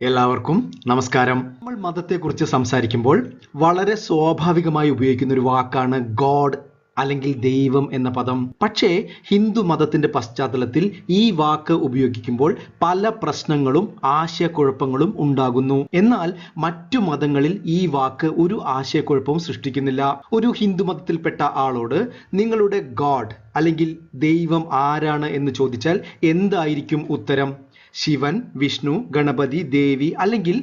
എല്ലാവർക്കും നമസ്കാരം. നമ്മൾ മതത്തെക്കുറിച്ച് സംസാരിക്കുമ്പോൾ വളരെ സ്വാഭാവികമായി ഉപയോഗിക്കുന്ന ഒരു വാക്കാണ് ഗോഡ് അല്ലെങ്കിൽ ദൈവം എന്ന പദം. പക്ഷേ ഹിന്ദു മതത്തിന്റെ പശ്ചാത്തലത്തിൽ ഈ വാക്ക് ഉപയോഗിക്കുമ്പോൾ പല പ്രശ്നങ്ങളും ആശയക്കുഴപ്പങ്ങളും ഉണ്ടാകുന്നു. എന്നാൽ മറ്റു മതങ്ങളിൽ ഈ വാക്ക് ഒരു ആശയക്കുഴപ്പവും സൃഷ്ടിക്കുന്നില്ല. ഒരു ഹിന്ദു മതത്തിൽപ്പെട്ട ആളോട് നിങ്ങളുടെ ഗോഡ് അല്ലെങ്കിൽ ദൈവം ആരാണ് എന്ന് ചോദിച്ചാൽ എന്തായിരിക്കും ഉത്തരം? ശിവൻ, വിഷ്ണു, ഗണപതി, ദേവി അല്ലെങ്കിൽ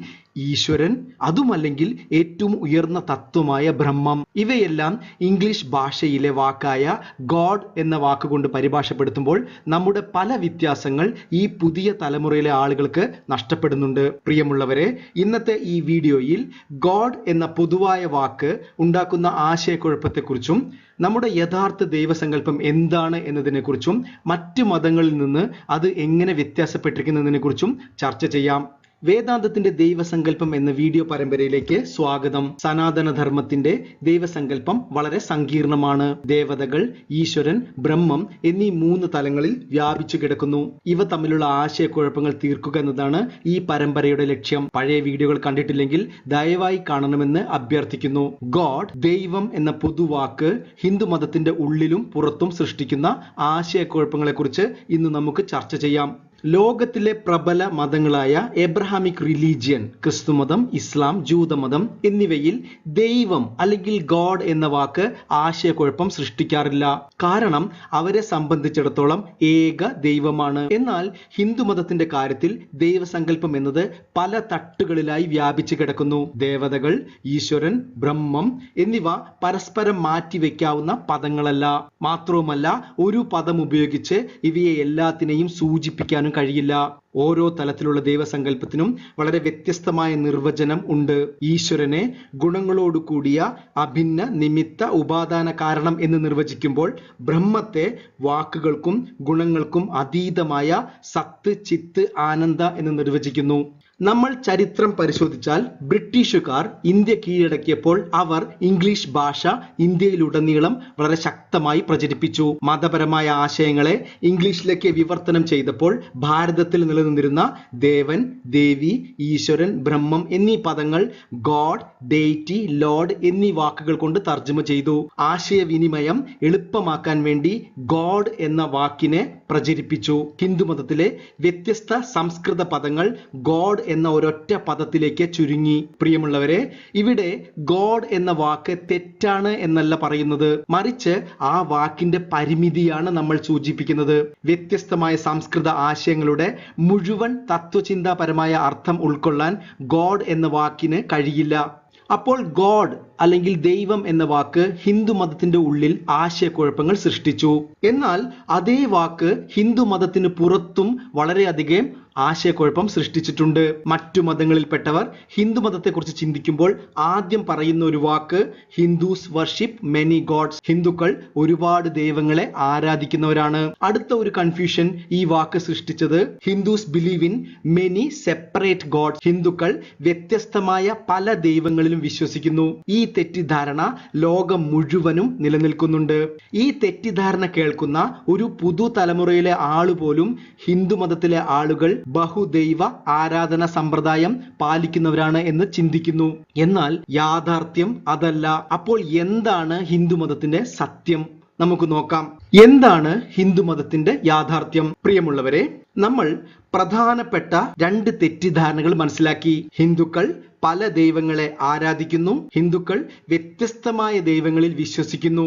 ഈശ്വരൻ, അതുമല്ലെങ്കിൽ ഏറ്റവും ഉയർന്ന തത്വമായ ബ്രഹ്മം. ഇവയെല്ലാം ഇംഗ്ലീഷ് ഭാഷയിലെ വാക്കായ ഗോഡ് എന്ന വാക്കുകൊണ്ട് പരിഭാഷപ്പെടുത്തുമ്പോൾ നമ്മുടെ പല വ്യത്യാസങ്ങൾ ഈ പുതിയ തലമുറയിലെ ആളുകൾക്ക് നഷ്ടപ്പെടുന്നുണ്ട്. പ്രിയമുള്ളവരെ, ഇന്നത്തെ ഈ വീഡിയോയിൽ ഗോഡ് എന്ന പൊതുവായ വാക്ക് ഉണ്ടാക്കുന്ന ആശയക്കുഴപ്പത്തെക്കുറിച്ചും നമ്മുടെ യഥാർത്ഥ ദൈവസങ്കല്പം എന്താണ് എന്നതിനെക്കുറിച്ചും മറ്റ് മതങ്ങളിൽ നിന്ന് അത് എങ്ങനെ വ്യത്യാസപ്പെട്ടിരിക്കുന്നതിനെക്കുറിച്ചും ചർച്ച ചെയ്യാം. വേദാന്തത്തിന്റെ ദൈവസങ്കല്പം എന്ന വീഡിയോ പരമ്പരയിലേക്ക് സ്വാഗതം. സനാതനധർമ്മത്തിന്റെ ദൈവസങ്കല്പം വളരെ സങ്കീർണമാണ്. ദേവതകൾ, ഈശ്വരൻ, ബ്രഹ്മം എന്നീ 3 തലങ്ങളിൽ വ്യാപിച്ചു കിടക്കുന്നു. ഇവ തമ്മിലുള്ള ആശയക്കുഴപ്പങ്ങൾ തീർക്കുക എന്നതാണ് ഈ പരമ്പരയുടെ ലക്ഷ്യം. പഴയ വീഡിയോകൾ കണ്ടിട്ടില്ലെങ്കിൽ ദയവായി കാണണമെന്ന് അഭ്യർത്ഥിക്കുന്നു. ഗോഡ്, ദൈവം എന്ന പൊതുവാക്ക് ഹിന്ദു മതത്തിന്റെ ഉള്ളിലും പുറത്തും സൃഷ്ടിക്കുന്ന ആശയക്കുഴപ്പങ്ങളെക്കുറിച്ച് ഇന്ന് നമുക്ക് ചർച്ച ചെയ്യാം. ലോകത്തിലെ പ്രബല മതങ്ങളായ എബ്രഹാമിക് റിലീജിയൻ, ക്രിസ്തുമതം, ഇസ്ലാം, ജൂതമതം എന്നിവയിൽ ദൈവം അല്ലെങ്കിൽ ഗോഡ് എന്ന വാക്ക് ആശയക്കുഴപ്പം സൃഷ്ടിക്കാറില്ല. കാരണം അവരെ സംബന്ധിച്ചിടത്തോളം ഏക ദൈവമാണ്. എന്നാൽ ഹിന്ദു മതത്തിന്റെ കാര്യത്തിൽ ദൈവസങ്കല്പം എന്നത് പല തട്ടുകളിലായി വ്യാപിച്ചു കിടക്കുന്നു. ദേവതകൾ, ഈശ്വരൻ, ബ്രഹ്മം എന്നിവ പരസ്പരം മാറ്റിവെക്കാവുന്ന പദങ്ങളല്ല. മാത്രവുമല്ല, ഒരു പദം ഉപയോഗിച്ച് ഇവയെ എല്ലാത്തിനെയും സൂചിപ്പിക്കാനും കഴിയില്ല. ഓരോ തലത്തിലുള്ള ദൈവസങ്കല്പത്തിനും വളരെ വ്യത്യസ്തമായ നിർവചനം ഉണ്ട്. ഈശ്വരനെ ഗുണങ്ങളോട് കൂടിയ അഭിന്ന നിമിത്ത ഉപാദാന കാരണം എന്ന് നിർവചിക്കുമ്പോൾ ബ്രഹ്മത്തെ വാക്കുകൾക്കും ഗുണങ്ങൾക്കും അതീതമായ സത്ത്, ചിത്ത്, ആനന്ദ എന്ന് നിർവചിക്കുന്നു. നമ്മൾ ചരിത്രം പരിശോധിച്ചാൽ ബ്രിട്ടീഷുകാർ ഇന്ത്യ കീഴടക്കിയപ്പോൾ അവർ ഇംഗ്ലീഷ് ഭാഷ ഇന്ത്യയിലുടനീളം വളരെ ശക്തമായി പ്രചരിപ്പിച്ചു. മതപരമായ ആശയങ്ങളെ ഇംഗ്ലീഷിലേക്ക് വിവർത്തനം ചെയ്തപ്പോൾ ഭാരതത്തിൽ നിലനിന്നിരുന്ന ദേവൻ, ദേവി, ഈശ്വരൻ, ബ്രഹ്മം എന്നീ പദങ്ങൾ ഗോഡ്, ഡെയ്റ്റി, ലോർഡ് എന്നീ വാക്കുകൾ കൊണ്ട് തർജ്ജമ ചെയ്തു. ആശയവിനിമയം എളുപ്പമാക്കാൻ വേണ്ടി ഗോഡ് എന്ന വാക്കിനെ പ്രചരിപ്പിച്ചു. ഹിന്ദുമതത്തിലെ വ്യത്യസ്ത സംസ്കൃത പദങ്ങൾ ഗോഡ് എന്ന ഒരൊറ്റ പദത്തിലേക്ക് ചുരുങ്ങി. പ്രിയമുള്ളവരെ, ഇവിടെ ഗോഡ് എന്ന വാക്ക് തെറ്റാണ് എന്നല്ല പറയുന്നത്, മറിച്ച് ആ വാക്കിന്റെ പരിമിതിയാണ് നമ്മൾ സൂചിപ്പിക്കുന്നത്. വ്യത്യസ്തമായ സംസ്കൃത ആശയങ്ങളുടെ മുഴുവൻ തത്വചിന്താപരമായ അർത്ഥം ഉൾക്കൊള്ളാൻ ഗോഡ് എന്ന വാക്കിന് കഴിയില്ല. അപ്പോൾ ഗോഡ് അല്ലെങ്കിൽ ദൈവം എന്ന വാക്ക് ഹിന്ദു മതത്തിന്റെ ഉള്ളിൽ ആശയക്കുഴപ്പങ്ങൾ സൃഷ്ടിച്ചു. എന്നാൽ അതേ വാക്ക് ഹിന്ദു മതത്തിന് പുറത്തും വളരെയധികം ആശയക്കുഴപ്പം സൃഷ്ടിച്ചിട്ടുണ്ട്. മറ്റു മതങ്ങളിൽപ്പെട്ടവർ ഹിന്ദു മതത്തെക്കുറിച്ച് ചിന്തിക്കുമ്പോൾ ആദ്യം പറയുന്ന ഒരു വാക്ക് ഹിന്ദുസ് വർഷിപ്പ് മെനി ഗോഡ്സ്. ഹിന്ദുക്കൾ ഒരുപാട് ദൈവങ്ങളെ ആരാധിക്കുന്നവരാണ്. അടുത്ത ഒരു കൺഫ്യൂഷൻ ഈ വാക്ക് സൃഷ്ടിച്ചത് Hindus believe in many separate gods. ഹിന്ദുക്കൾ വ്യത്യസ്തമായ പല ദൈവങ്ങളിലും വിശ്വസിക്കുന്നു. ഈ തെറ്റിദ്ധാരണ ലോകം മുഴുവനും നിലനിൽക്കുന്നുണ്ട്. ഈ തെറ്റിദ്ധാരണ കേൾക്കുന്ന ഒരു പുതുതലമുറയിലെ ആളുപോലും ഹിന്ദു മതത്തിലെ ആളുകൾ ബഹുദൈവ ആരാധന സമ്പ്രദായം പാലിക്കുന്നവരാണ് എന്ന് ചിന്തിക്കുന്നു. എന്നാൽ യാഥാർത്ഥ്യം അതല്ല. അപ്പോൾ എന്താണ് ഹിന്ദു മതത്തിന്റെ സത്യം? നമുക്ക് നോക്കാം. എന്താണ് ഹിന്ദു മതത്തിന്റെ യാഥാർത്ഥ്യം? പ്രിയമുള്ളവരെ, നമ്മൾ പ്രധാനപ്പെട്ട 2 തെറ്റിദ്ധാരണകൾ മനസ്സിലാക്കി. ഹിന്ദുക്കൾ പല ദൈവങ്ങളെ ആരാധിക്കുന്നു. ഹിന്ദുക്കൾ വ്യത്യസ്തമായ ദൈവങ്ങളിൽ വിശ്വസിക്കുന്നു.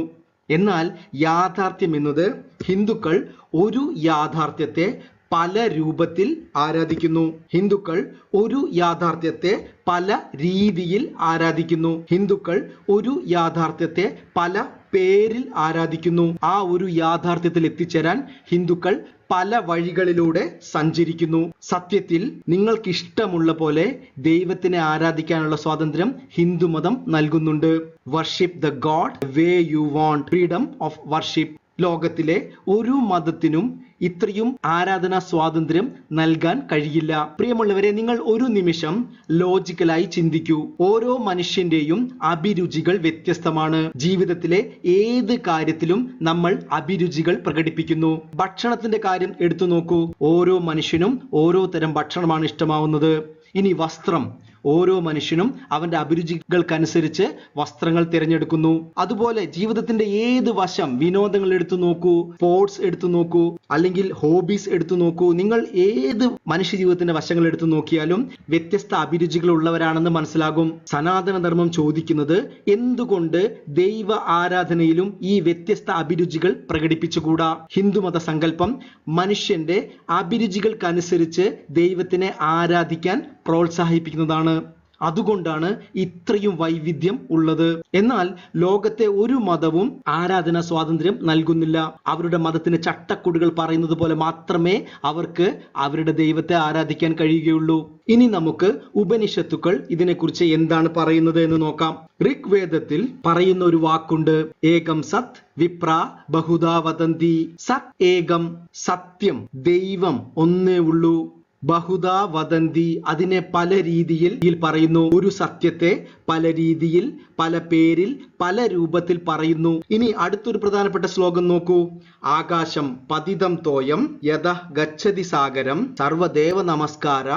എന്നാൽ യാഥാർത്ഥ്യം എന്നത് ഹിന്ദുക്കൾ ഒരു യാഥാർത്ഥ്യത്തെ പല രൂപത്തിൽ ആരാധിക്കുന്നു. ഹിന്ദുക്കൾ ഒരു യാഥാർത്ഥ്യത്തെ പല രീതിയിൽ ആരാധിക്കുന്നു. ഹിന്ദുക്കൾ ഒരു യാഥാർത്ഥ്യത്തെ പല പേരിൽ ആരാധിക്കുന്നു. ആ ഒരു യാഥാർത്ഥ്യത്തിൽ എത്തിച്ചേരാൻ ഹിന്ദുക്കൾ പല വഴികളിലൂടെ സഞ്ചരിക്കുന്നു. സത്യത്തിൽ നിങ്ങൾക്ക് ഇഷ്ടമുള്ള പോലെ ദൈവത്തിനെ ആരാധിക്കാനുള്ള സ്വാതന്ത്ര്യം ഹിന്ദുമതം നൽകുന്നുണ്ട്. Worship the God way you want, freedom of worship. ലോകത്തിലെ ഒരു മതത്തിനും ഇത്രയും ആരാധനാ സ്വാതന്ത്ര്യം നൽകാൻ കഴിയില്ല. പ്രിയമുള്ളവരെ, നിങ്ങൾ ഒരു നിമിഷം ലോജിക്കലായി ചിന്തിക്കൂ. ഓരോ മനുഷ്യന്റെയും അഭിരുചികൾ വ്യത്യസ്തമാണ്. ജീവിതത്തിലെ ഏത് കാര്യത്തിലും നമ്മൾ അഭിരുചികൾ പ്രകടിപ്പിക്കുന്നു. ഭക്ഷണത്തിന്റെ കാര്യം എടുത്തു നോക്കൂ. ഓരോ മനുഷ്യനും ഓരോ തരം ഭക്ഷണമാണ് ഇഷ്ടമാവുന്നത്. ഇനി വസ്ത്രം, ഓരോ മനുഷ്യനും അവന്റെ അഭിരുചികൾക്കനുസരിച്ച് വസ്ത്രങ്ങൾ തിരഞ്ഞെടുക്കുന്നു. അതുപോലെ ജീവിതത്തിന്റെ ഏത് വശം, വിനോദങ്ങൾ എടുത്തു നോക്കൂ, സ്പോർട്സ് എടുത്തു നോക്കൂ, അല്ലെങ്കിൽ ഹോബീസ് എടുത്തു നോക്കൂ, നിങ്ങൾ ഏത് മനുഷ്യ ജീവിതത്തിന്റെ വശങ്ങൾ എടുത്തു നോക്കിയാലും വ്യത്യസ്ത അഭിരുചികൾ ഉള്ളവരാണെന്ന് മനസ്സിലാകും. സനാതന ധർമ്മം ചോദിക്കുന്നത് എന്തുകൊണ്ട് ദൈവ ആരാധനയിലും ഈ വ്യത്യസ്ത അഭിരുചികൾ പ്രകടിപ്പിച്ചുകൂടാ? ഹിന്ദുമത സങ്കല്പം മനുഷ്യന്റെ അഭിരുചികൾക്കനുസരിച്ച് ദൈവത്തിനെ ആരാധിക്കാൻ പ്രോത്സാഹിപ്പിക്കുന്നതാണ്. അതുകൊണ്ടാണ് ഇത്രയും വൈവിധ്യം ഉള്ളത്. എന്നാൽ ലോകത്തെ ഒരു മതവും ആരാധനാ സ്വാതന്ത്ര്യം നൽകുന്നില്ല. അവരുടെ മതത്തിന് ചട്ടക്കൂടുകൾ പറയുന്നത് പോലെ മാത്രമേ അവർക്ക് അവരുടെ ദൈവത്തെ ആരാധിക്കാൻ കഴിയുകയുള്ളൂ. ഇനി നമുക്ക് ഉപനിഷത്തുക്കൾ ഇതിനെക്കുറിച്ച് എന്താണ് പറയുന്നത് എന്ന് നോക്കാം. ഋഗ്വേദത്തിൽ പറയുന്ന ഒരു വാക്കുണ്ട്, ഏകം സത് വിപ്ര ബഹുധാ വദന്തി. സത് ഏകം, സത്യം, ദൈവം ഒന്നേ ഉള്ളൂ. ബഹുധാ വദന്തി, അതിനെ പല രീതിയിൽ പറയുന്നു. ഒരു സത്യത്തെ പല രീതിയിൽ, പല പേരിൽ, പല രൂപത്തിൽ പറയുന്നു. ഇനി അടുത്തൊരു പ്രധാനപ്പെട്ട ശ്ലോകം നോക്കൂ. ആകാശം പതിതം തോയം യഥ ഗച്ഛതി സാഗരം സർവദേവ നമസ്കാര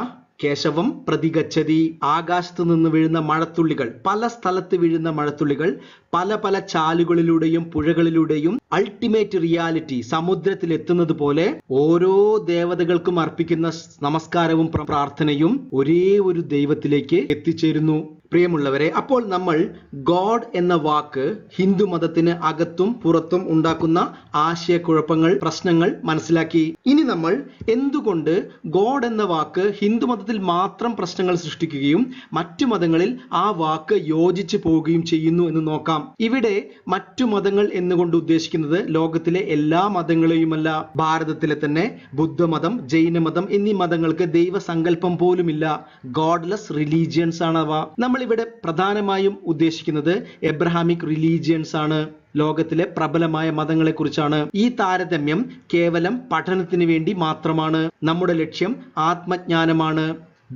കേശവം പ്രതിഗച്ഛതി. ആകാശത്ത് നിന്ന് വീഴുന്ന മഴത്തുള്ളികൾ, പല സ്ഥലത്ത് വീഴുന്ന മഴത്തുള്ളികൾ പല പല ചാലുകളിലൂടെയും പുഴകളിലൂടെയും അൾട്ടിമേറ്റ് റിയാലിറ്റി സമുദ്രത്തിൽ എത്തുന്നത് പോലെ ഓരോ ദേവതകൾക്കും അർപ്പിക്കുന്ന നമസ്കാരവും പ്രാർത്ഥനയും ഒരേ ഒരു ദൈവത്തിലേക്ക് എത്തിച്ചേരുന്നു. പ്രിയമുള്ളവരെ, അപ്പോൾ നമ്മൾ ഗോഡ് എന്ന വാക്ക് ഹിന്ദു മതത്തിന് അകത്തും പുറത്തും ഉണ്ടാക്കുന്ന ആശയക്കുഴപ്പങ്ങൾ, പ്രശ്നങ്ങൾ മനസ്സിലാക്കി. ഇനി നമ്മൾ എന്തുകൊണ്ട് ഗോഡ് എന്ന വാക്ക് ഹിന്ദു മതത്തിൽ മാത്രം പ്രശ്നങ്ങൾ സൃഷ്ടിക്കുകയും മറ്റു മതങ്ങളിൽ ആ വാക്ക് യോജിച്ചു പോവുകയും ചെയ്യുന്നു എന്ന് നോക്കാം. ഇവിടെ മറ്റു മതങ്ങൾ എന്നുകൊണ്ട് ഉദ്ദേശിക്കുന്നത് ലോകത്തിലെ എല്ലാ മതങ്ങളെയുമല്ല. ഭാരതത്തിലെ തന്നെ ബുദ്ധമതം, ജൈനമതം എന്നീ മതങ്ങൾക്ക് ദൈവസങ്കല്പം പോലുമില്ല. ഗോഡ്ലെസ് റിലീജിയൻസ് ആണ് അവ. ഇവിടെ പ്രധാനമായും ഉദ്ദേശിക്കുന്നത് എബ്രഹാമിക് റിലീജിയൻസ് ആണ്. ലോകത്തിലെ പ്രബലമായ മതങ്ങളെ കുറിച്ചാണ്. ഈ താരതമ്യം കേവലം പഠനത്തിന് വേണ്ടി മാത്രമാണ്. നമ്മുടെ ലക്ഷ്യം ആത്മജ്ഞാനമാണ്.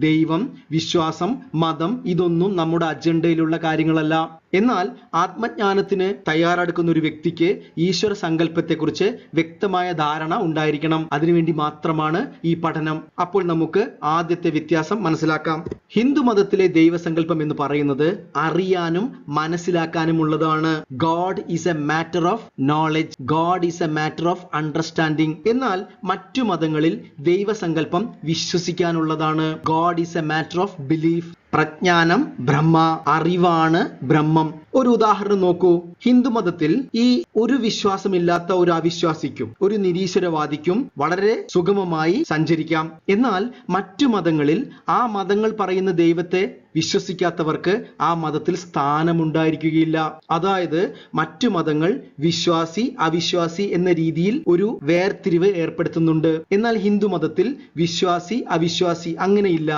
ദൈവം, വിശ്വാസം, മതം ഇതൊന്നും നമ്മുടെ അജണ്ടയിലുള്ള കാര്യങ്ങളല്ല. എന്നാൽ ആത്മജ്ഞാനത്തിന് തയ്യാറെടുക്കുന്ന ഒരു വ്യക്തിക്ക് ഈശ്വര സങ്കല്പത്തെക്കുറിച്ച് വ്യക്തമായ ധാരണ ഉണ്ടായിരിക്കണം. അതിനുവേണ്ടി മാത്രമാണ് ഈ പഠനം. അപ്പോൾ നമുക്ക് ആദ്യത്തെ വ്യത്യാസം മനസ്സിലാക്കാം. ഹിന്ദു മതത്തിലെ ദൈവസങ്കല്പം എന്ന് പറയുന്നത് അറിയാനും മനസ്സിലാക്കാനും ഉള്ളതാണ്. God is a matter of knowledge, God is a matter of understanding. എന്നാൽ മറ്റു മതങ്ങളിൽ ദൈവസങ്കല്പം വിശ്വസിക്കാനുള്ളതാണ്. God is a matter of belief. പ്രജ്ഞാനം ബ്രഹ്മ, അറിവാണ് ബ്രഹ്മം. ഒരു ഉദാഹരണം നോക്കൂ. ഹിന്ദു മതത്തിൽ ഈ ഒരു വിശ്വാസമില്ലാത്ത ഒരു അവിശ്വാസിക്കും ഒരു നിരീശ്വരവാദിക്കും വളരെ സുഗമമായി സഞ്ചരിക്കാം. എന്നാൽ മറ്റു മതങ്ങളിൽ ആ മതങ്ങൾ പറയുന്ന ദൈവത്തെ വിശ്വസിക്കാത്തവർക്ക് ആ മതത്തിൽ സ്ഥാനമുണ്ടായിരിക്കുകയില്ല. അതായത് മറ്റു മതങ്ങൾ വിശ്വാസി അവിശ്വാസി എന്ന രീതിയിൽ ഒരു വേർതിരിവ് ഏർപ്പെടുത്തുന്നുണ്ട്. എന്നാൽ ഹിന്ദു മതത്തിൽ വിശ്വാസി അവിശ്വാസി അങ്ങനെയില്ല.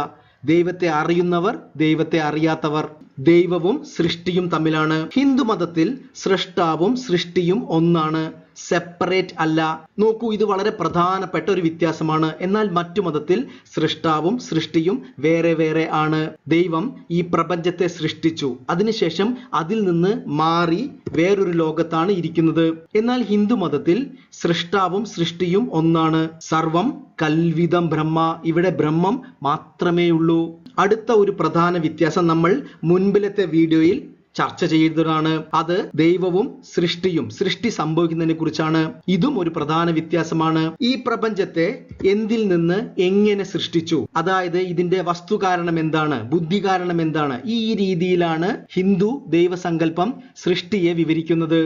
ദൈവത്തെ അറിയുന്നവർ, ദൈവത്തെ അറിയാത്തവർ, ദൈവവും സൃഷ്ടിയും തമ്മിലാണ്. ഹിന്ദു മതത്തിൽ സൃഷ്ടാവും സൃഷ്ടിയും ഒന്നാണ്, സെപ്പറേറ്റ് അല്ല. നോക്കൂ, ഇത് വളരെ പ്രധാനപ്പെട്ട ഒരു വ്യത്യാസമാണ്. എന്നാൽ മറ്റു മതത്തിൽ സൃഷ്ടാവും സൃഷ്ടിയും വേറെ വേറെ ആണ്. ദൈവം ഈ പ്രപഞ്ചത്തെ സൃഷ്ടിച്ചു, അതിനുശേഷം അതിൽ നിന്ന് മാറി വേറൊരു ലോകത്താണ് ഇരിക്കുന്നത്. എന്നാൽ ഹിന്ദു മതത്തിൽ സൃഷ്ടാവും സൃഷ്ടിയും ഒന്നാണ്. സർവം കൽവിദം ബ്രഹ്മ, ഇവിടെ ബ്രഹ്മം മാത്രമേ ഉള്ളൂ. അടുത്ത ഒരു പ്രധാന വ്യത്യാസം നമ്മൾ മുൻപിലത്തെ വീഡിയോയിൽ ചർച്ച ചെയ്തതാണ്. അത് ദൈവവും സൃഷ്ടിയും, സൃഷ്ടി സംഭവിക്കുന്നതിനെ കുറിച്ചാണ്. ഇതും ഒരു പ്രധാന വ്യത്യാസമാണ്. ഈ പ്രപഞ്ചത്തെ എന്തിൽ നിന്ന് എങ്ങനെ സൃഷ്ടിച്ചു, അതായത് ഇതിന്റെ വസ്തു കാരണം എന്താണ്, ബുദ്ധി കാരണം എന്താണ്, ഈ രീതിയിലാണ് ഹിന്ദു ദൈവസങ്കല്പം സൃഷ്ടിയെ വിവരിക്കുന്നത്.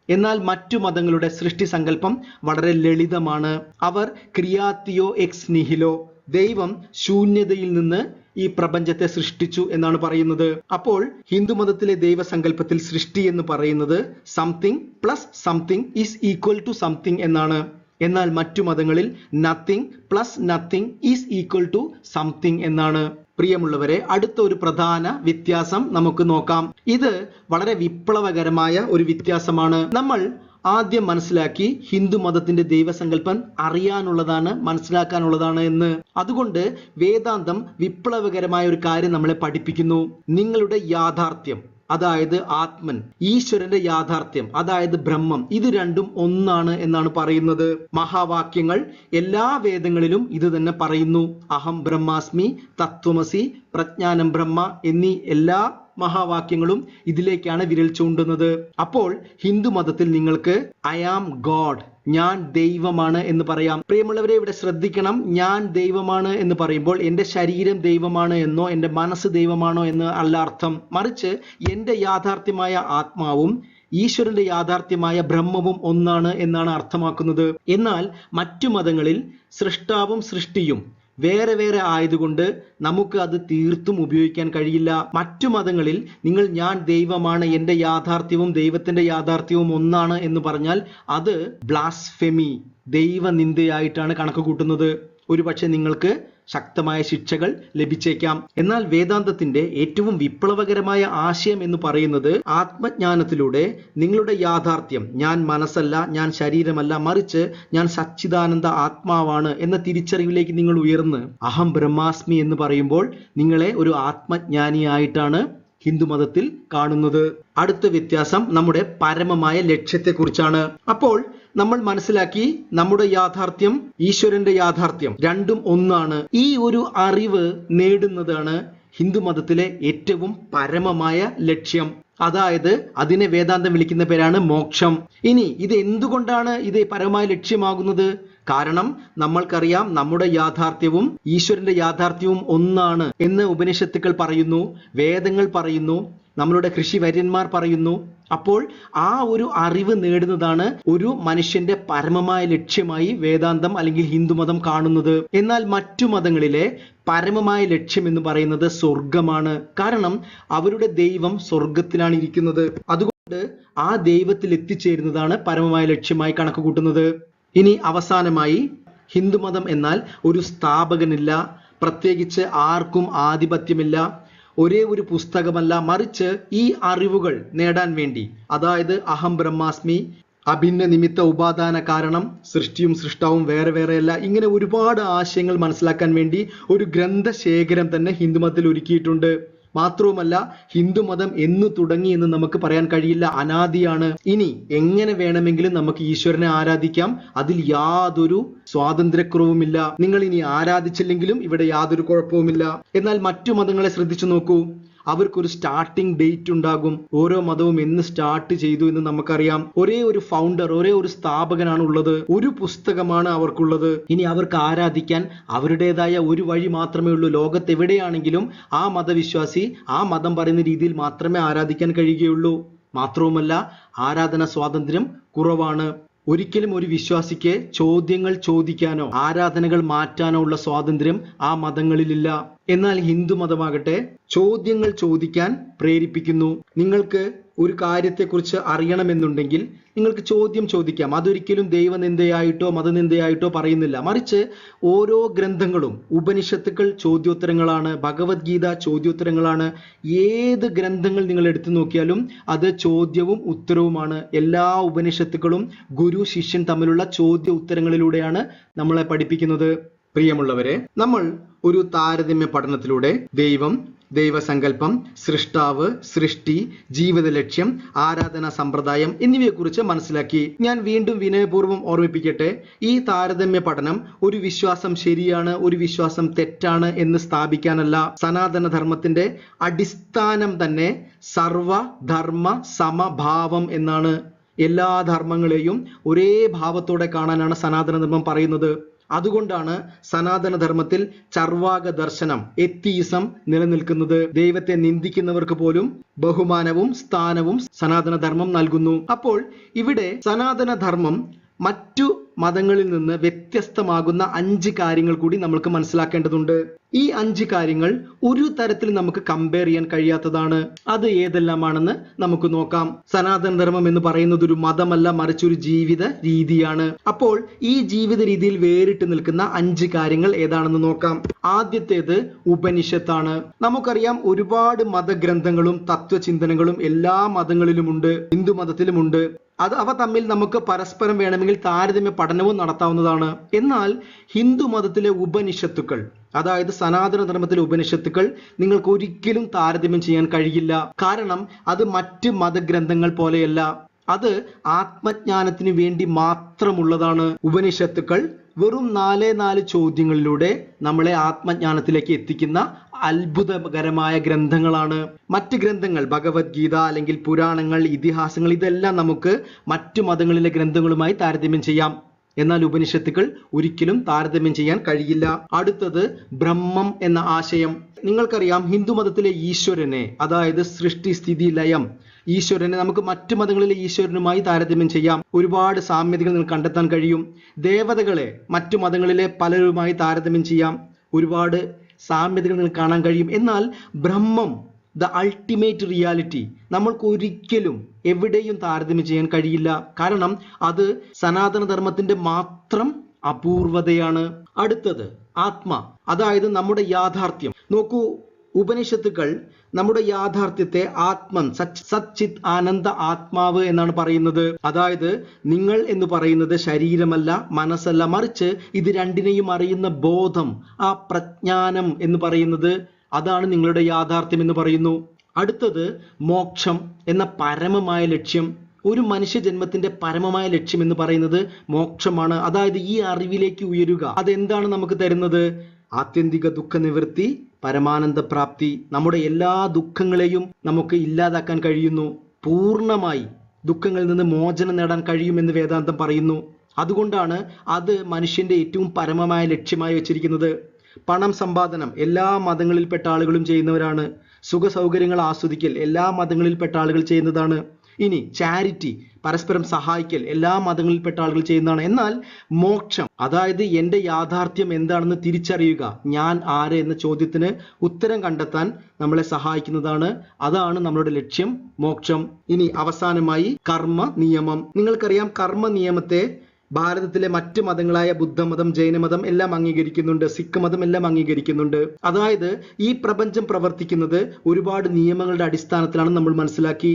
എന്നാൽ മറ്റു മതങ്ങളുടെ സൃഷ്ടി സങ്കല്പം വളരെ ലളിതമാണ്. അവർ ക്രിയാത്തിയോ എക്സ് നിഹിലോ, ദൈവം ശൂന്യതയിൽ നിന്ന് ഈ പ്രപഞ്ചത്തെ സൃഷ്ടിച്ചു എന്നാണ് പറയുന്നത്. അപ്പോൾ ഹിന്ദു മതത്തിലെ ദൈവസങ്കല്പത്തിൽ സൃഷ്ടി എന്ന് പറയുന്നത് something plus something is equal to something എന്നാണ്. എന്നാൽ മറ്റു മതങ്ങളിൽ nothing plus nothing is equal to something എന്നാണ്. പ്രിയമുള്ളവരെ, അടുത്ത ഒരു പ്രധാന വ്യത്യാസം നമുക്ക് നോക്കാം. ഇത് വളരെ വിപ്ലവകരമായ ഒരു വ്യത്യാസമാണ്. നമ്മൾ ആദ്യം മനസ്സിലാക്കി ഹിന്ദു മതത്തിന്റെ ദൈവസങ്കല്പം അറിയാനുള്ളതാണ്, മനസ്സിലാക്കാനുള്ളതാണ് എന്ന്. അതുകൊണ്ട് വേദാന്തം വിപ്ലവകരമായ ഒരു കാര്യം നമ്മളെ പഠിപ്പിക്കുന്നു. നിങ്ങളുടെ യാഥാർത്ഥ്യം, അതായത് ആത്മൻ, ഈശ്വരന്റെ യാഥാർത്ഥ്യം അതായത് ബ്രഹ്മം, ഇത് രണ്ടും ഒന്നാണ് എന്നാണ് പറയുന്നത്. മഹാവാക്യങ്ങൾ എല്ലാ വേദങ്ങളിലും ഇത് തന്നെ പറയുന്നു. അഹം ബ്രഹ്മാസ്മി, തത്വമസി, പ്രജ്ഞാനം ബ്രഹ്മ എന്നീ എല്ലാ മഹാവാക്യങ്ങളും ഇതിലേക്കാണ് വിരൽ ചൂണ്ടുന്നത്. അപ്പോൾ ഹിന്ദു മതത്തിൽ നിങ്ങൾക്ക് ഐ ആം ഗോഡ്, ഞാൻ ദൈവമാണ് എന്ന് പറയാം. പ്രിയമുള്ളവരെ, ഇവിടെ ശ്രദ്ധിക്കണം, ഞാൻ ദൈവമാണ് എന്ന് പറയുമ്പോൾ എൻ്റെ ശരീരം ദൈവമാണ് എന്നോ എൻ്റെ മനസ്സ് ദൈവമാണോ എന്ന് അല്ല അർത്ഥം. മറിച്ച് എൻ്റെ യാഥാർത്ഥ്യമായ ആത്മാവും ഈശ്വരന്റെ യാഥാർത്ഥ്യമായ ബ്രഹ്മവും ഒന്നാണ് എന്നാണ് അർത്ഥമാക്കുന്നത്. എന്നാൽ മറ്റു മതങ്ങളിൽ സൃഷ്ടാവും സൃഷ്ടിയും വേറെ വേറെ ആയതുകൊണ്ട് നമുക്ക് അത് തീർത്തും ഉപയോഗിക്കാൻ കഴിയില്ല. മറ്റു മതങ്ങളിൽ നിങ്ങൾ ഞാൻ ദൈവമാണ്, എൻ്റെ യാഥാർത്ഥ്യവും ദൈവത്തിന്റെ യാഥാർത്ഥ്യവും ഒന്നാണ് എന്ന് പറഞ്ഞാൽ അത് ബ്ലാസ്ഫെമി, ദൈവനിന്ദയായിട്ടാണ് കണക്ക് കൂട്ടുന്നത്. ഒരുപക്ഷെ നിങ്ങൾക്ക് ശക്തമായ ശിക്ഷകൾ ലഭിച്ചേക്കാം. എന്നാൽ വേദാന്തത്തിന്റെ ഏറ്റവും വിപ്ലവകരമായ ആശയം എന്ന് പറയുന്നത് ആത്മജ്ഞാനത്തിലൂടെ നിങ്ങളുടെ യാഥാർത്ഥ്യം ഞാൻ മനസ്സല്ല, ഞാൻ ശരീരമല്ല, മറിച്ച് ഞാൻ സച്ചിദാനന്ദ ആത്മാവാണ് എന്ന തിരിച്ചറിവിലേക്ക് നിങ്ങൾ ഉയർന്ന് അഹം ബ്രഹ്മാസ്മി എന്ന് പറയുമ്പോൾ നിങ്ങളെ ഒരു ആത്മജ്ഞാനിയായിട്ടാണ് ഹിന്ദുമതത്തിൽ കാണുന്നത്. അടുത്ത വ്യത്യാസം നമ്മുടെ പരമമായ ലക്ഷ്യത്തെക്കുറിച്ചാണ്. അപ്പോൾ നമ്മൾ മനസ്സിലാക്കി നമ്മുടെ യാഥാർത്ഥ്യം ഈശ്വരന്റെ യാഥാർത്ഥ്യം രണ്ടും ഒന്നാണ്. ഈ ഒരു അറിവ് നേടുന്നതാണ് ഹിന്ദുമതത്തിലെ ഏറ്റവും പരമമായ ലക്ഷ്യം. അതായത് അതിനെ വേദാന്തം വിളിക്കുന്ന പേരാണ് മോക്ഷം. ഇനി ഇത് എന്തുകൊണ്ടാണ് ഇത് പരമമായ ലക്ഷ്യമാകുന്നത്? കാരണം നമ്മൾക്കറിയാം നമ്മുടെ യാഥാർത്ഥ്യവും ഈശ്വരന്റെ യാഥാർത്ഥ്യവും ഒന്നാണ് എന്ന് ഉപനിഷത്തുക്കൾ പറയുന്നു, വേദങ്ങൾ പറയുന്നു, നമ്മളുടെ ഋഷിവര്യന്മാർ പറയുന്നു. അപ്പോൾ ആ ഒരു അറിവ് നേടുന്നതാണ് ഒരു മനുഷ്യന്റെ പരമമായ ലക്ഷ്യമായി വേദാന്തം അല്ലെങ്കിൽ ഹിന്ദുമതം കാണുന്നത്. എന്നാൽ മറ്റു മതങ്ങളിലെ പരമമായ ലക്ഷ്യം എന്ന് പറയുന്നത് സ്വർഗമാണ്. കാരണം അവരുടെ ദൈവം സ്വർഗത്തിലാണ് ഇരിക്കുന്നത്. അതുകൊണ്ട് ആ ദൈവത്തിൽ എത്തിച്ചേരുന്നതാണ് പരമമായ ലക്ഷ്യമായി കണക്ക് കൂട്ടുന്നത്. ഇനി അവസാനമായി, ഹിന്ദുമതം എന്നാൽ ഒരു സ്ഥാപകനില്ല, പ്രത്യേകിച്ച് ആർക്കും ആധിപത്യമില്ല, ഒരേ ഒരു പുസ്തകമല്ല, മറിച്ച് ഈ അറിവുകൾ നേടാൻ വേണ്ടി, അതായത് അഹം ബ്രഹ്മാസ്മി, അഭിന്ന നിമിത്ത ഉപാദാന കാരണം, സൃഷ്ടിയും സൃഷ്ടാവും വേറെ വേറെയല്ല, ഇങ്ങനെ ഒരുപാട് ആശയങ്ങൾ മനസ്സിലാക്കാൻ വേണ്ടി ഒരു ഗ്രന്ഥശേഖരം തന്നെ ഹിന്ദുമതത്തിൽ ഒരുക്കിയിട്ടുണ്ട്. മാത്രവുമല്ല ഹിന്ദുമതം എന്ന് തുടങ്ങി എന്ന് നമുക്ക് പറയാൻ കഴിയില്ല, അനാദിയാണ്. ഇനി എങ്ങനെ വേണമെങ്കിലും നമുക്ക് ഈശ്വരനെ ആരാധിക്കാം, അതിൽ യാതൊരു സ്വാതന്ത്ര്യക്കുറവുമില്ല. നിങ്ങൾ ഇനി ആരാധിച്ചില്ലെങ്കിലും ഇവിടെ യാതൊരു കുഴപ്പവുമില്ല. എന്നാൽ മറ്റു മതങ്ങളെ ശ്രദ്ധിച്ചു നോക്കൂ, അവർക്കൊരു സ്റ്റാർട്ടിംഗ് ഡേറ്റ് ഉണ്ടാകും. ഓരോ മതവും എന്ന് സ്റ്റാർട്ട് ചെയ്തു എന്ന് നമുക്കറിയാം. ഒരേ ഒരു ഫൗണ്ടർ, ഒരേ ഒരു സ്ഥാപകനാണ് ഉള്ളത്, ഒരു പുസ്തകമാണ് അവർക്കുള്ളത്. ഇനി അവർക്ക് ആരാധിക്കാൻ അവരുടേതായ ഒരു വഴി മാത്രമേ ഉള്ളൂ. ലോകത്ത് എവിടെയാണെങ്കിലും ആ മതവിശ്വാസി ആ മതം പറയുന്ന രീതിയിൽ മാത്രമേ ആരാധിക്കാൻ കഴിയുകയുള്ളൂ. മാത്രവുമല്ല ആരാധന സ്വാതന്ത്ര്യം കുറവാണ്. ഒരിക്കലും ഒരു വിശ്വാസിക്ക് ചോദ്യങ്ങൾ ചോദിക്കാനോ ആരാധനകൾ മാറ്റാനോ ഉള്ള സ്വാതന്ത്ര്യം ആ മതങ്ങളിലില്ല. എന്നാൽ ഹിന്ദു മതമാകട്ടെ ചോദ്യങ്ങൾ ചോദിക്കാൻ പ്രേരിപ്പിക്കുന്നു. നിങ്ങൾക്ക് ഒരു കാര്യത്തെക്കുറിച്ച് അറിയണമെന്നുണ്ടെങ്കിൽ നിങ്ങൾക്ക് ചോദ്യം ചോദിക്കാം. അതൊരിക്കലും ദൈവനിന്ദയായിട്ടോ മതനിന്ദയായിട്ടോ പറയുന്നില്ല, മറിച്ച് ഓരോ ഗ്രന്ഥങ്ങളും ഉപനിഷത്തുക്കൾ ചോദ്യോത്തരങ്ങളാണ്, ഭഗവത്ഗീത ചോദ്യോത്തരങ്ങളാണ്. ഏത് ഗ്രന്ഥങ്ങൾ നിങ്ങൾ എടുത്തു നോക്കിയാലും അത് ചോദ്യവും ഉത്തരവുമാണ്. എല്ലാ ഉപനിഷത്തുക്കളും ഗുരു ശിഷ്യൻ തമ്മിലുള്ള ചോദ്യ ഉത്തരങ്ങളിലൂടെയാണ് നമ്മളെ പഠിപ്പിക്കുന്നത്. പ്രിയമുള്ളവരെ, നമ്മൾ ഒരു താരതമ്യ പഠനത്തിലൂടെ ദൈവം, ദൈവസങ്കല്പം, സൃഷ്ടാവ്, സൃഷ്ടി, ജീവിത ലക്ഷ്യം, ആരാധനാ സമ്പ്രദായം എന്നിവയെക്കുറിച്ച് മനസ്സിലാക്കി. ഞാൻ വീണ്ടും വിനയപൂർവ്വം ഓർമ്മിപ്പിക്കട്ടെ, ഈ താരതമ്യ പഠനം ഒരു വിശ്വാസം ശരിയാണ്, ഒരു വിശ്വാസം തെറ്റാണ് എന്ന് സ്ഥാപിക്കാനല്ല. സനാതന ധർമ്മത്തിന്റെ അടിസ്ഥാനം തന്നെ സർവധർമ്മ സമഭാവം എന്നാണ്. എല്ലാ ധർമ്മങ്ങളെയും ഒരേ ഭാവത്തോടെ കാണാനാണ് സനാതന ധർമ്മം പറയുന്നത്. അതുകൊണ്ടാണ് സനാതന ധർമ്മത്തിൽ ചർവാക ദർശനം, എത്തീസം നിലനിൽക്കുന്നത്. ദൈവത്തെ നിന്ദിക്കുന്നവർക്ക് പോലും ബഹുമാനവും സ്ഥാനവും സനാതന ധർമ്മം നൽകുന്നു. അപ്പോൾ ഇവിടെ സനാതന ധർമ്മം മറ്റു മതങ്ങളിൽ നിന്ന് വ്യത്യസ്തമാകുന്ന 5 കാര്യങ്ങൾ കൂടി നമ്മൾക്ക് മനസ്സിലാക്കേണ്ടതുണ്ട്. ഈ 5 കാര്യങ്ങൾ ഒരു തരത്തിൽ നമുക്ക് കമ്പയർ ചെയ്യാൻ കഴിയാത്തതാണ്. അത് ഏതെല്ലാമാണെന്ന് നമുക്ക് നോക്കാം. സനാതന ധർമ്മം എന്ന് പറയുന്നത് ഒരു മതമല്ല, മറിച്ച് ഒരു ജീവിത രീതിയാണ്. അപ്പോൾ ഈ ജീവിത രീതിയിൽ വേറിട്ട് നിൽക്കുന്ന 5 കാര്യങ്ങൾ ഏതാണെന്ന് നോക്കാം. ആദ്യത്തേത് ഉപനിഷത്താണ്. നമുക്കറിയാം ഒരുപാട് മതഗ്രന്ഥങ്ങളും തത്വചിന്തനങ്ങളും എല്ലാ മതങ്ങളിലുമുണ്ട്, ഹിന്ദു മതത്തിലുമുണ്ട്. അവ തമ്മിൽ നമുക്ക് പരസ്പരം വേണമെങ്കിൽ താരതമ്യ പഠനവും നടത്താവുന്നതാണ്. എന്നാൽ ഹിന്ദു മതത്തിലെ ഉപനിഷത്തുക്കൾ അതായത് സനാതന ധർമ്മത്തിലെ ഉപനിഷത്തുക്കൾ നിങ്ങൾക്ക് ഒരിക്കലും താരതമ്യം ചെയ്യാൻ കഴിയില്ല. കാരണം അത് മറ്റ് മതഗ്രന്ഥങ്ങൾ പോലെയല്ല. അത് ആത്മജ്ഞാനത്തിന് വേണ്ടി മാത്രമുള്ളതാണ്. ഉപനിഷത്തുക്കൾ വെറും 4 ചോദ്യങ്ങളിലൂടെ നമ്മളെ ആത്മജ്ഞാനത്തിലേക്ക് എത്തിക്കുന്ന അത്ഭുതകരമായ ഗ്രന്ഥങ്ങളാണ്. മറ്റ് ഗ്രന്ഥങ്ങൾ ഭഗവത്ഗീത അല്ലെങ്കിൽ പുരാണങ്ങൾ, ഇതിഹാസങ്ങൾ, ഇതെല്ലാം നമുക്ക് മറ്റു മതങ്ങളിലെ ഗ്രന്ഥങ്ങളുമായി താരതമ്യം ചെയ്യാം. എന്നാൽ ഉപനിഷത്തുക്കൾ ഒരിക്കലും താരതമ്യം ചെയ്യാൻ കഴിയില്ല. അടുത്തത് ബ്രഹ്മം എന്ന ആശയം. നിങ്ങൾക്കറിയാം, ഹിന്ദു മതത്തിലെ ഈശ്വരനെ, അതായത് സൃഷ്ടി സ്ഥിതി ലയം ഈശ്വരനെ നമുക്ക് മറ്റു മതങ്ങളിലെ ഈശ്വരനുമായി താരതമ്യം ചെയ്യാം. ഒരുപാട് സാമ്യതകൾ നിങ്ങൾക്ക് കണ്ടെത്താൻ കഴിയും. ദേവതകളെ മറ്റു മതങ്ങളിലെ പലരുമായി താരതമ്യം ചെയ്യാം. ഒരുപാട് സാമ്യതകൾ നിങ്ങൾക്ക് കാണാൻ കഴിയും. എന്നാൽ ബ്രഹ്മം, ദ അൾട്ടിമേറ്റ് റിയാലിറ്റി, നമ്മൾക്ക് ഒരിക്കലും എവിടെയും താരതമ്യം ചെയ്യാൻ കഴിയില്ല. കാരണം അത് സനാതന ധർമ്മത്തിന്റെ മാത്രം അപൂർവതയാണ്. അടുത്തത് ആത്മ, അതായത് നമ്മുടെ യാഥാർത്ഥ്യം. നോക്കൂ, ഉപനിഷത്തുക്കൾ നമ്മുടെ യാഥാർത്ഥ്യത്തെ ആത്മൻ, സച്ചിത് ആനന്ദ ആത്മാവ് എന്നാണ് പറയുന്നത്. അതായത് നിങ്ങൾ എന്ന് പറയുന്നത് ശരീരമല്ല, മനസ്സല്ല, മറിച്ച് ഇത് രണ്ടിനെയും അറിയുന്ന ബോധം, ആ പ്രജ്ഞാനം എന്ന് പറയുന്നത്, അതാണ് നിങ്ങളുടെ യാഥാർത്ഥ്യം എന്ന് പറയുന്നു. അടുത്തത് മോക്ഷം എന്ന പരമമായ ലക്ഷ്യം. ഒരു മനുഷ്യജന്മത്തിന്റെ പരമമായ ലക്ഷ്യം എന്ന് പറയുന്നത് മോക്ഷമാണ്. അതായത് ഈ അറിവിലേക്ക് ഉയരുക. അതെന്താണ് നമുക്ക് തരുന്നത്? ആത്യന്തിക ദുഃഖ നിവൃത്തി, പരമാനന്ദ പ്രാപ്തി. നമ്മുടെ എല്ലാ ദുഃഖങ്ങളെയും നമുക്ക് ഇല്ലാതാക്കാൻ കഴിയുന്നു. പൂർണ്ണമായി ദുഃഖങ്ങളിൽ നിന്ന് മോചനം നേടാൻ കഴിയുമെന്ന് വേദാന്തം പറയുന്നു. അതുകൊണ്ടാണ് അത് മനുഷ്യന്റെ ഏറ്റവും പരമമായ ലക്ഷ്യമായി വെച്ചിരിക്കുന്നത്. പണം സമ്പാദനം എല്ലാ മതങ്ങളിൽപ്പെട്ട ആളുകളും ചെയ്യുന്നവരാണ്. സുഖ സൗകര്യങ്ങൾ ആസ്വദിക്കൽ എല്ലാ മതങ്ങളിൽപ്പെട്ട ആളുകൾ ചെയ്യുന്നതാണ്. ഇനി ചാരിറ്റി, പരസ്പരം സഹായിക്കൽ എല്ലാ മതങ്ങളിൽപ്പെട്ട ആളുകൾ ചെയ്യുന്നതാണ്. എന്നാൽ മോക്ഷം, അതായത് എൻ്റെ യാഥാർത്ഥ്യം എന്താണെന്ന് തിരിച്ചറിയുക, ഞാൻ ആര് എന്ന ചോദ്യത്തിന് ഉത്തരം കണ്ടെത്താൻ നമ്മളെ സഹായിക്കുന്നതാണ്. അതാണ് നമ്മളുടെ ലക്ഷ്യം, മോക്ഷം. ഇനി അവസാനമായി കർമ്മ നിയമം. നിങ്ങൾക്കറിയാം, കർമ്മ നിയമത്തെ ഭാരതത്തിലെ മറ്റ് മതങ്ങളായ ബുദ്ധമതം, ജൈനമതം എല്ലാം അംഗീകരിക്കുന്നുണ്ട്, സിഖ് മതം എല്ലാം അംഗീകരിക്കുന്നുണ്ട്. അതായത് ഈ പ്രപഞ്ചം പ്രവർത്തിക്കുന്നത് ഒരുപാട് നിയമങ്ങളുടെ അടിസ്ഥാനത്തിലാണ് നമ്മൾ മനസ്സിലാക്കി.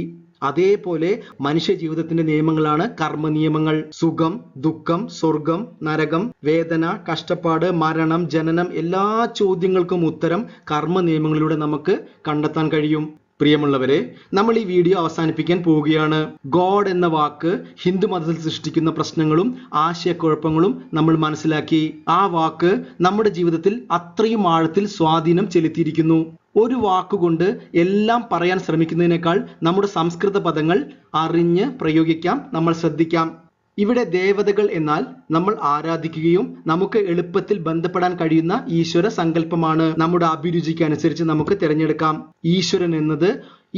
അതേപോലെ മനുഷ്യ ജീവിതത്തിന്റെ നിയമങ്ങളാണ് കർമ്മ നിയമങ്ങൾ. സുഖം, ദുഃഖം, സ്വർഗം, നരകം, വേദന, കഷ്ടപ്പാട്, മരണം, ജനനം, എല്ലാ ചോദ്യങ്ങൾക്കും ഉത്തരം കർമ്മ നിയമങ്ങളിലൂടെ നമുക്ക് കണ്ടെത്താൻ കഴിയും. പ്രിയമുള്ളവരെ, നമ്മൾ ഈ വീഡിയോ അവസാനിപ്പിക്കാൻ പോവുകയാണ്. ഗോഡ് എന്ന വാക്ക് ഹിന്ദു മതത്തിൽ സൃഷ്ടിക്കുന്ന പ്രശ്നങ്ങളും ആശയക്കുഴപ്പങ്ങളും നമ്മൾ മനസ്സിലാക്കി. ആ വാക്ക് നമ്മുടെ ജീവിതത്തിൽ അത്രയും ആഴത്തിൽ സ്വാധീനം ചെലുത്തിയിരിക്കുന്നു. ഒരു വാക്കുകൊണ്ട് എല്ലാം പറയാൻ ശ്രമിക്കുന്നതിനേക്കാൾ നമ്മുടെ സംസ്കൃത പദങ്ങൾ അറിഞ്ഞ് പ്രയോഗിക്കാം, നമ്മൾ ശ്രദ്ധിക്കാം. ഇവിടെ ദേവതകൾ എന്നാൽ നമ്മൾ ആരാധിക്കുകയും നമുക്ക് എളുപ്പത്തിൽ ബന്ധപ്പെടാൻ കഴിയുന്ന ഈശ്വര സങ്കല്പമാണ്. നമ്മുടെ അഭിരുചിക്ക് അനുസരിച്ച് നമുക്ക് തിരഞ്ഞെടുക്കാം. ഈശ്വരൻ എന്നത്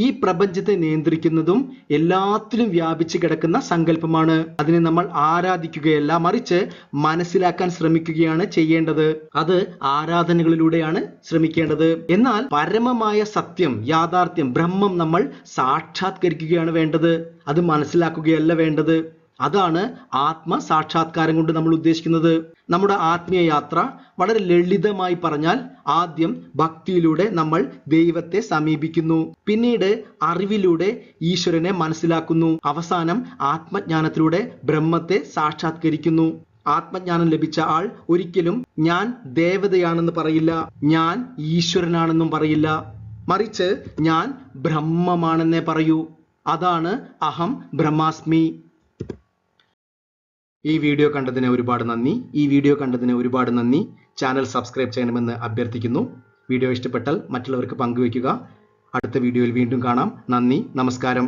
ഈ പ്രപഞ്ചത്തെ നിയന്ത്രിക്കുന്നതും എല്ലാത്തിലും വ്യാപിച്ചു കിടക്കുന്ന സങ്കല്പമാണ്. അതിനെ നമ്മൾ ആരാധിക്കുകയല്ല, മറിച്ച് മനസ്സിലാക്കാൻ ശ്രമിക്കുകയാണ് ചെയ്യേണ്ടത്. അത് ആരാധനകളിലൂടെയാണ് ശ്രമിക്കേണ്ടത്. എന്നാൽ പരമമായ സത്യം, യാഥാർത്ഥ്യം, ബ്രഹ്മം നമ്മൾ സാക്ഷാത്കരിക്കുകയാണ് വേണ്ടത്. അത് മനസ്സിലാക്കുകയല്ല വേണ്ടത്. അതാണ് ആത്മ സാക്ഷാത്കാരം കൊണ്ട് നമ്മൾ ഉദ്ദേശിക്കുന്നത്. നമ്മുടെ ആത്മീയ യാത്ര വളരെ ലളിതമായി പറഞ്ഞാൽ, ആദ്യം ഭക്തിയിലൂടെ നമ്മൾ ദൈവത്തെ സമീപിക്കുന്നു, പിന്നീട് അറിവിലൂടെ ഈശ്വരനെ മനസ്സിലാക്കുന്നു, അവസാനം ആത്മജ്ഞാനത്തിലൂടെ ബ്രഹ്മത്തെ സാക്ഷാത്കരിക്കുന്നു. ആത്മജ്ഞാനം ലഭിച്ച ആൾ ഒരിക്കലും ഞാൻ ദേവതയാണെന്ന് പറയില്ല, ഞാൻ ഈശ്വരനാണെന്നും പറയില്ല, മറിച്ച് ഞാൻ ബ്രഹ്മമാണെന്നേ പറയൂ. അതാണ് അഹം ബ്രഹ്മാസ്മി. ഈ വീഡിയോ കണ്ടതിന് ഒരുപാട് നന്ദി. ചാനൽ സബ്സ്ക്രൈബ് ചെയ്യണമെന്ന് അഭ്യർത്ഥിക്കുന്നു. വീഡിയോ ഇഷ്ടപ്പെട്ടാൽ മറ്റുള്ളവർക്ക് പങ്കുവയ്ക്കുക. അടുത്ത വീഡിയോയിൽ വീണ്ടും കാണാം. നന്ദി, നമസ്കാരം.